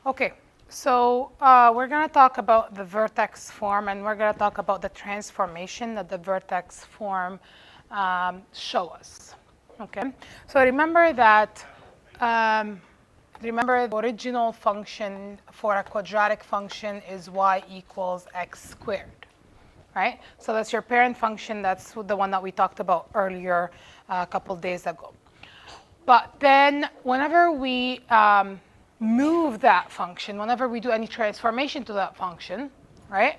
Okay, so we're going to talk about the vertex form, and we're going to talk about the transformation that the vertex form show us. Okay, so remember that remember the original function for a quadratic function is y equals x squared, right? So that's your parent function. That's the one that we talked about earlier a couple days ago. But then whenever we move that function, whenever we do any transformation to that function, right?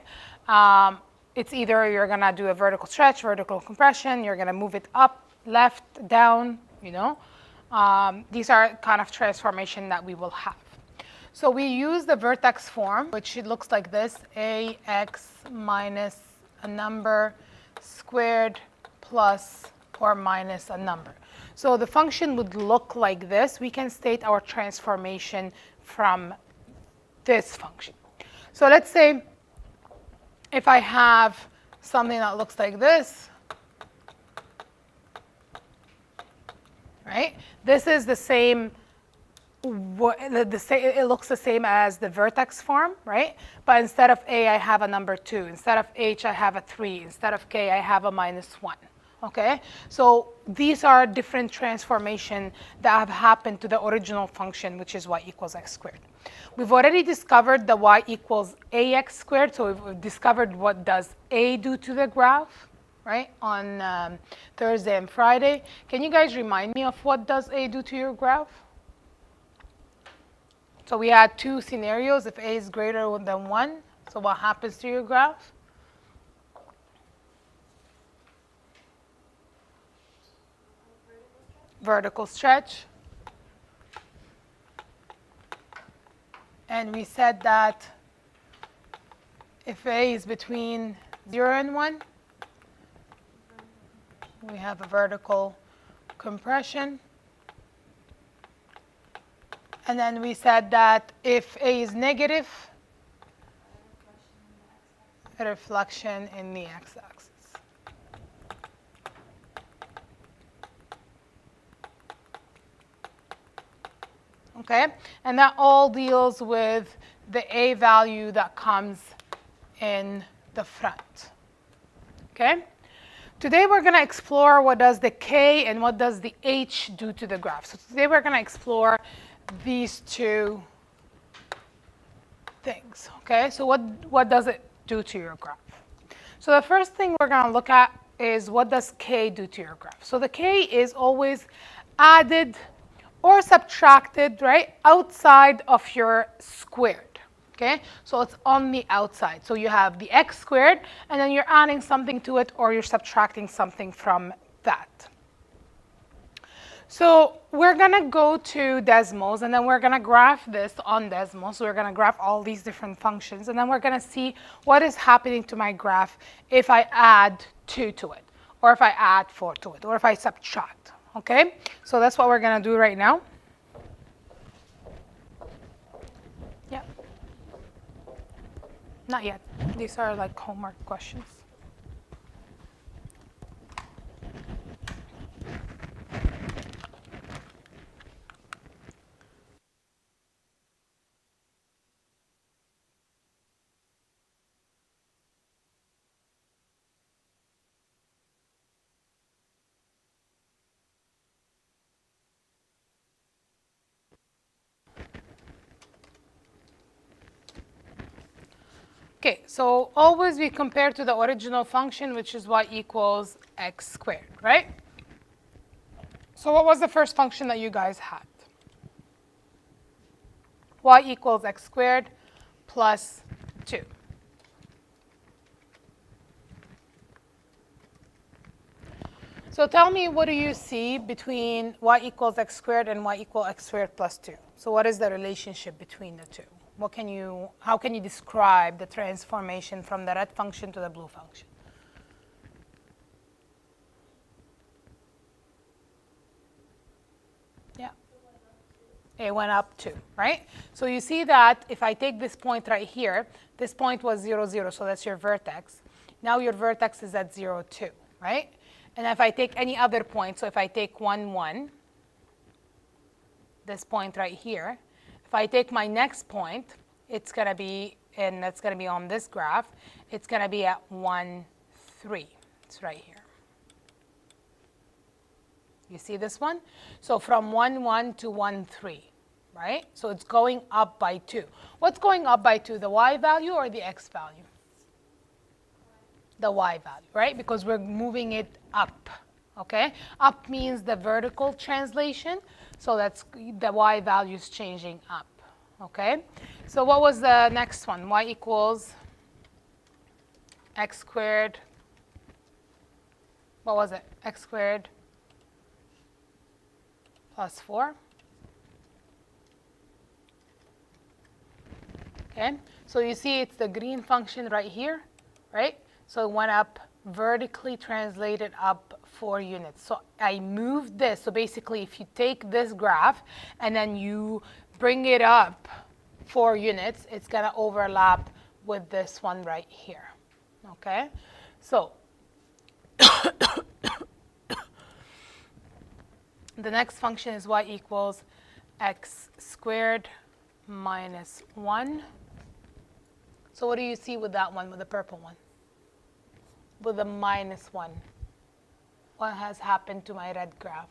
It's either you're going to do a vertical stretch, vertical compression, you're going to move it up, left, down, you know. These are kind of transformation that we will have. So we use the vertex form, which it looks like this: ax minus a number squared plus or minus a number. So the function would look like this. We can state our transformation from this function. So let's say if I have something that looks like this, right? This is the same, it looks the same as the vertex form, right? But instead of a, I have a number 2. Instead of h, I have a 3. Instead of k, I have a -1. Okay, so these are different transformations that have happened to the original function, which is y equals x squared. We've already discovered the y equals ax squared, so we've discovered what does a do to the graph, right, on Thursday and Friday. Can you guys remind me of what does a do to your graph? So we had 2 scenarios. If a is greater than 1, so what happens to your graph? Vertical stretch. And we said that if a is between 0 and 1, we have a vertical compression. And then we said that if a is negative, a reflection in the x-axis. Okay, and that all deals with the a value that comes in the front. Okay, today we're going to explore what does the k and what does the h do to the graph. So today we're going to explore these 2 things. Okay, so what does it do to your graph? So the first thing we're going to look at is what does k do to your graph. So the k is always added or subtracted, right, outside of your squared. Okay, so it's on the outside. So you have the x squared, and then you're adding something to it, or you're subtracting something from that. So we're going to go to Desmos, and then we're going to graph this on Desmos. So we're going to graph all these different functions, and then we're going to see what is happening to my graph if I add 2 to it, or if I add 4 to it, or if I subtract. Okay, so that's what we're going to do right now. Yeah. Not yet. These are like homework questions. Okay, so always we compare to the original function, which is y equals x squared, right? So what was the first function that you guys had? Y equals x squared plus 2. So tell me, what do you see between y equals x squared and y equals x squared plus 2? So what is the relationship between the two? How can you describe the transformation from the red function to the blue function? Yeah. It went up 2, right? So you see that if I take this point right here, this point was 0, 0, so that's your vertex. Now your vertex is at 0, 2, right? And if I take any other point, so if I take 1, 1, this point right here, If I take my next point, it's going to be, and that's going to be on this graph, it's going to be at 1, 3. It's right here. You see this one? So from 1, 1 to 1, 3, right? So it's going up by 2. What's going up by 2, the y value or the x value? The y value, right? Because we're moving it up, okay? Up means the vertical translation, so that's the y value is changing up, okay? So what was the next one? Y equals x squared. What was it? X squared plus 4. Okay, so you see it's the green function right here, right? So it went up, vertically translated up 4 units. So I moved this. So basically, if you take this graph and then you bring it up 4 units, it's going to overlap with this one right here. Okay, so the next function is y equals x squared minus 1. So what do you see with that one, with the purple one? With the minus 1. What has happened to my red graph?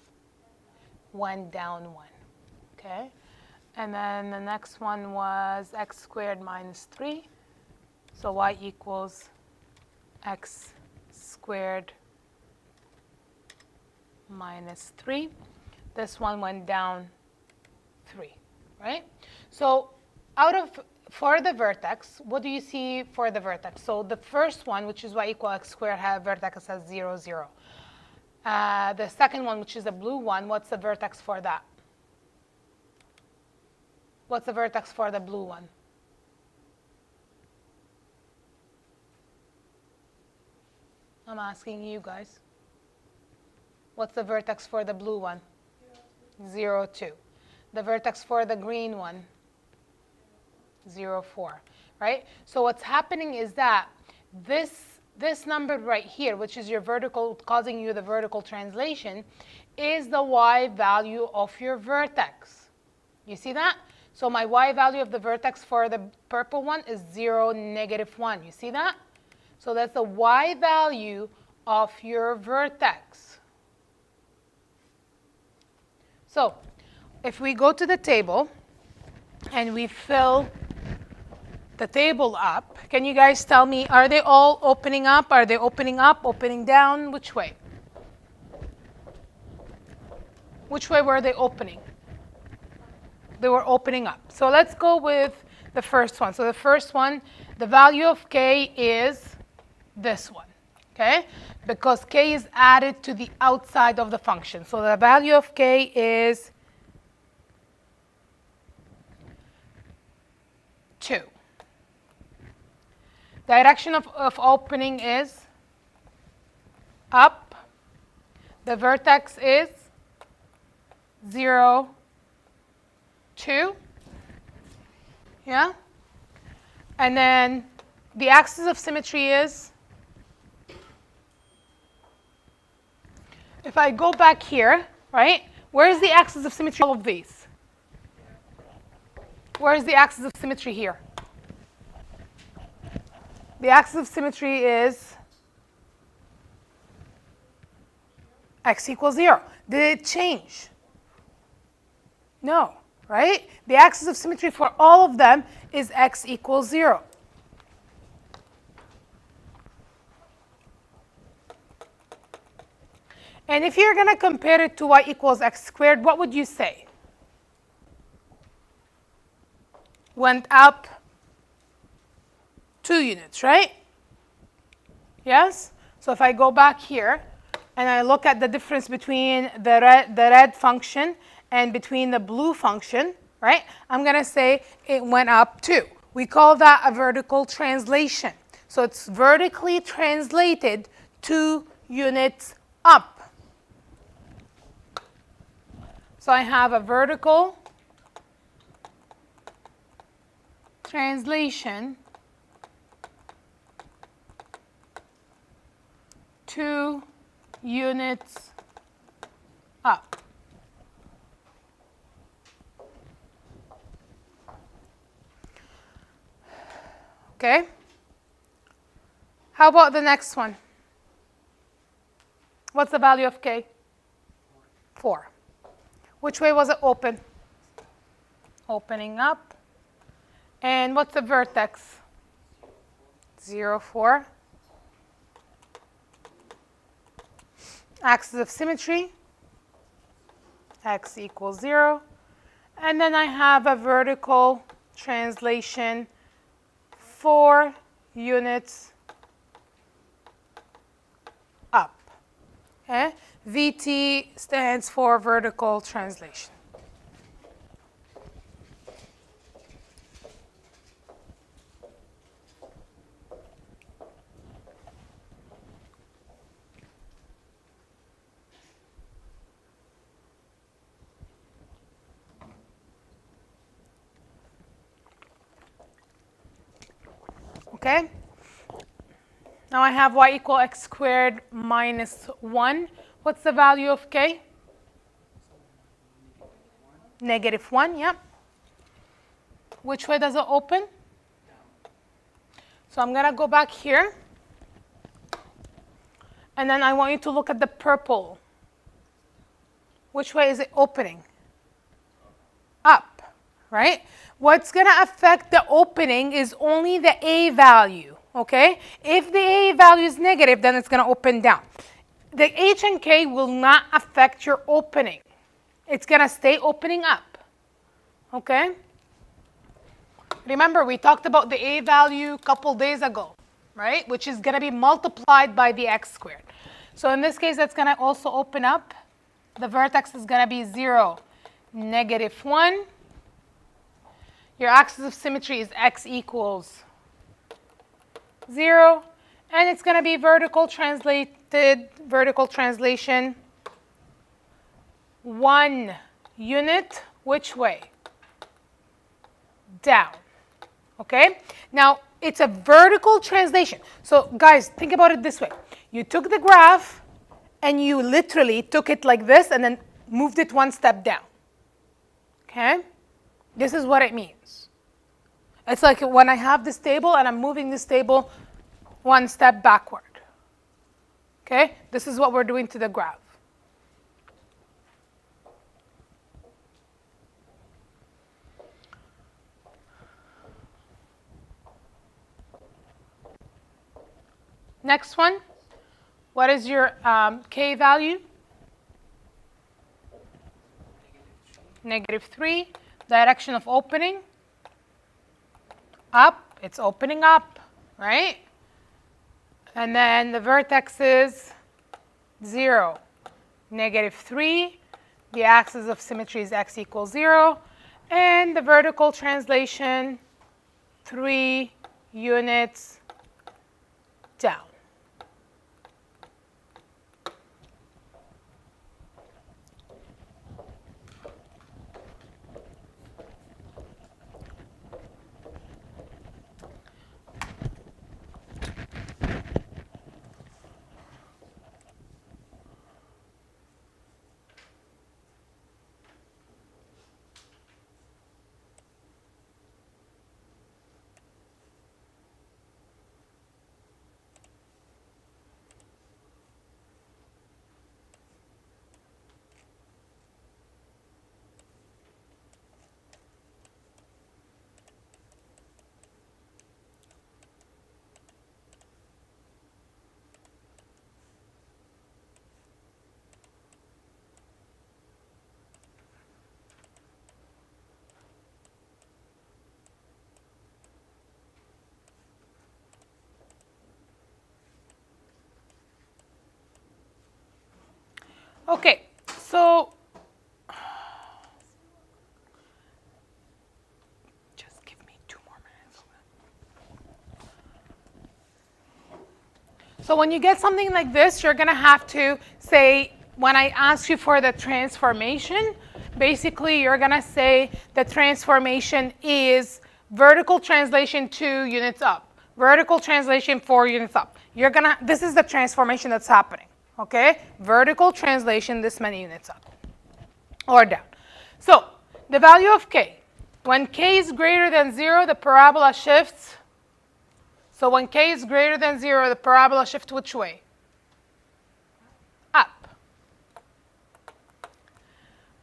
Went down 1. Okay? And then the next one was x squared minus 3. So y equals x squared minus 3. This one went down 3, right? So for the vertex, what do you see for the vertex? So the first one, which is y equal x squared, vertex has 0, 0. The second one, which is the blue one, what's the vertex for that? What's the vertex for the blue one? I'm asking you guys. What's the vertex for the blue one? 0, 2. The vertex for the green one? 0, 4, right? So what's happening is that this number right here, which is your vertical, causing you the vertical translation, is the y value of your vertex. You see that? So my y value of the vertex for the purple one is 0, negative 1. You see that? So that's the y value of your vertex. So if we go to the table and we fill the table up, can you guys tell me, are they all opening up? Are they opening up, opening down? Which way? Which way were they opening? They were opening up. So let's go with the first one. So the first one, the value of k is this one, okay? Because k is added to the outside of the function. So the value of k is 2. Direction of opening is up. The vertex is 0, 2. Yeah? And then the axis of symmetry is, if I go back here, right, where is the axis of symmetry of all of these? Where is the axis of symmetry here? The axis of symmetry is x equals 0. Did it change? No, right? The axis of symmetry for all of them is x equals 0. And if you're going to compare it to y equals x squared, what would you say? Went up 2 units, right? Yes? So if I go back here and I look at the difference between the red function and between the blue function, right? I'm going to say it went up 2. We call that a vertical translation. So it's vertically translated 2 units up. So I have a vertical translation 2 units up. Okay? How about the next one? What's the value of k? 4. Which way was it open? Opening up. And what's the vertex? 0, 4. Axis of symmetry, x equals 0. And then I have a vertical translation, 4 units up. Okay? VT stands for vertical translation. Okay? Now I have y equal x squared minus 1. What's the value of k? Negative 1, yep. Which way does it open? So I'm going to go back here. And then I want you to look at the purple. Which way is it opening? Up, right? What's going to affect the opening is only the A value, okay? If the A value is negative, then it's going to open down. The H and K will not affect your opening. It's going to stay opening up, okay? Remember, we talked about the A value a couple days ago, right? Which is going to be multiplied by the x squared. So in this case, that's going to also open up. The vertex is going to be 0, negative 1. Your axis of symmetry is x equals 0. And it's going to be vertical translation, 1 unit, which way? Down. Okay? Now, it's a vertical translation. So, guys, think about it this way. You took the graph, and you literally took it like this, and then moved it 1 step down. Okay? This is what it means. It's like when I have this table, and I'm moving this table 1 step backward. Okay? This is what we're doing to the graph. Next one. What is your k value? Negative 3. Direction of opening? Up. It's opening up, right? And then the vertex is 0, negative 3. The axis of symmetry is x equals 0. And the vertical translation, 3 units down. Okay, so just give me 2 more minutes. So when you get something like this, you're going to have to say, when I ask you for the transformation, basically you're going to say the transformation is vertical translation 2 units up, vertical translation 4 units up. This is the transformation that's happening. Okay, vertical translation this many units up or down. So the value of k, when k is greater than 0, the parabola shifts So when k is greater than 0, the parabola shifts which way? Up.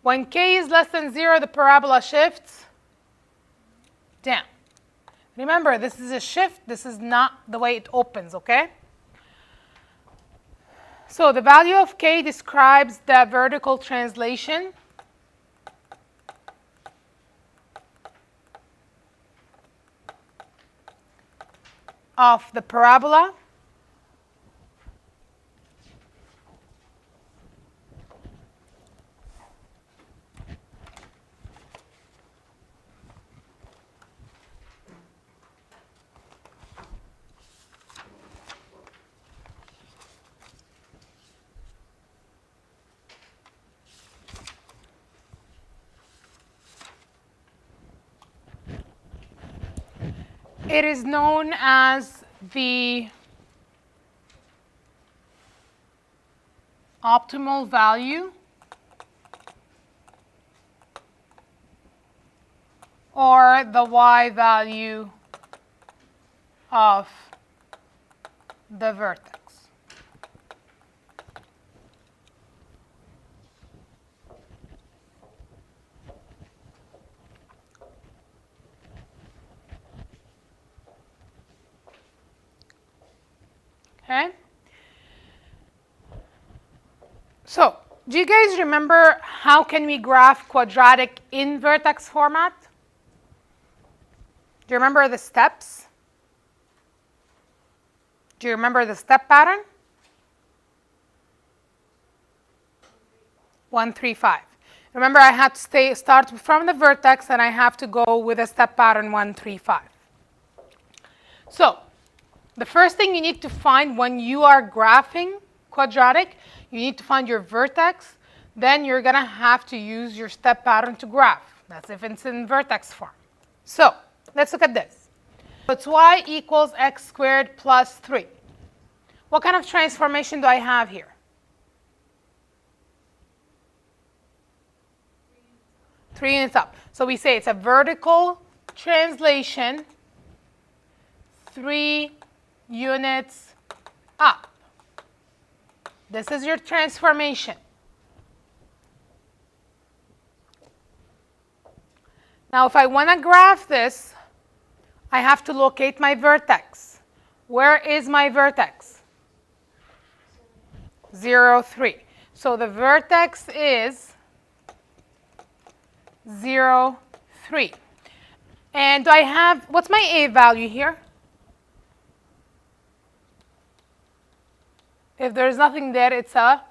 When k is less than 0, the parabola shifts down. Remember, this is a shift. This is not the way it opens, okay? So the value of k describes the vertical translation of the parabola it is known as the optimal value or the y value of the vertex. Okay? So, do you guys remember how can we graph quadratic in vertex format? Do you remember the steps? Do you remember the step pattern? 1, 3, 5. Remember, I had to start from the vertex, and I have to go with a step pattern 1, 3, 5. So, the first thing you need to find when you are graphing quadratic, you need to find your vertex. Then you're going to have to use your step pattern to graph. That's if it's in vertex form. So, let's look at this. So it's y equals x squared plus 3. What kind of transformation do I have here? 3 units up. So we say it's a vertical translation, 3 units up. This is your transformation. Now, if I want to graph this, I have to locate my vertex. Where is my vertex? 0, 3. So the vertex is 0, 3. And do I have, what's my a value here? If there's nothing there, it's a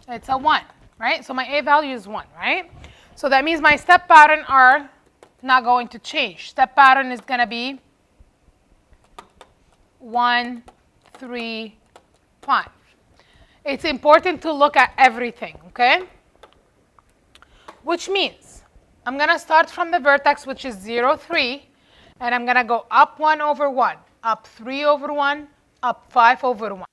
1, right? So my a value is 1, right? So that means my step pattern are not going to change. Step pattern is going to be 1, 3, 5. It's important to look at everything, okay? Which means I'm going to start from the vertex, which is 0, 3, and I'm going to go up 1 over 1, up 3 over 1, up 5 over 1.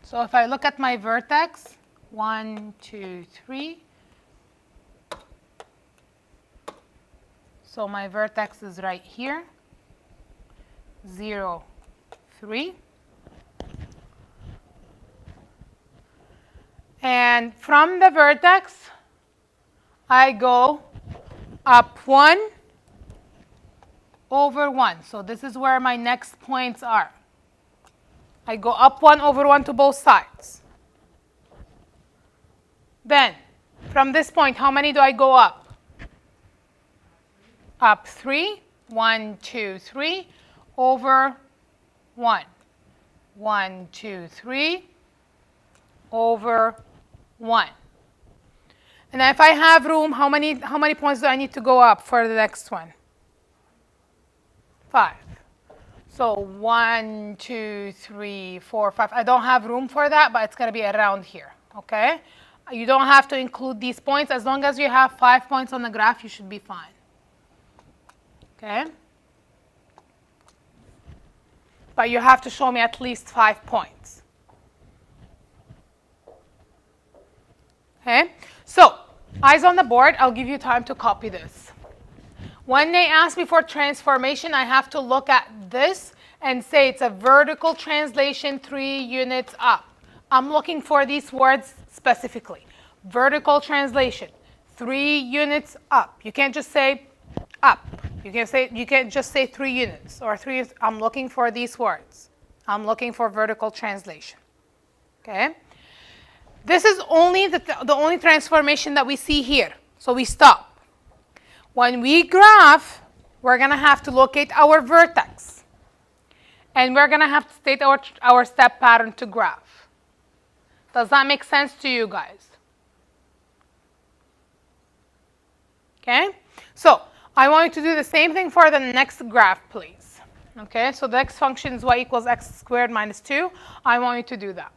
So if I look at my vertex, 1, 2, 3. So my vertex is right here, 0, 3. And from the vertex, I go up 1 over 1. So this is where my next points are. I go up 1 over 1 to both sides. Then, from this point, how many do I go up? Up 3, 1, 2, 3, over 1. 1, 2, 3, over 1. And if I have room, how many points do I need to go up for the next one? 5. So 1, 2, 3, 4, 5. I don't have room for that, but it's going to be around here, okay? You don't have to include these points. As long as you have 5 points on the graph, you should be fine, okay? but you have to show me at least 5 points. Okay, so eyes on the board. I'll give you time to copy this. When they ask me for transformation, I have to look at this and say it's a vertical translation 3 units up. I'm looking for these words specifically. Vertical translation, 3 units up. You can't just say up. You can't just say 3 units or 3. I'm looking for these words. I'm looking for vertical translation. Okay? This is only the only transformation that we see here. So we stop. When we graph, we're going to have to locate our vertex. And we're going to have to state our step pattern to graph. Does that make sense to you guys? Okay? So I want you to do the same thing for the next graph, please. Okay? So the next function is y equals x squared minus 2. I want you to do that.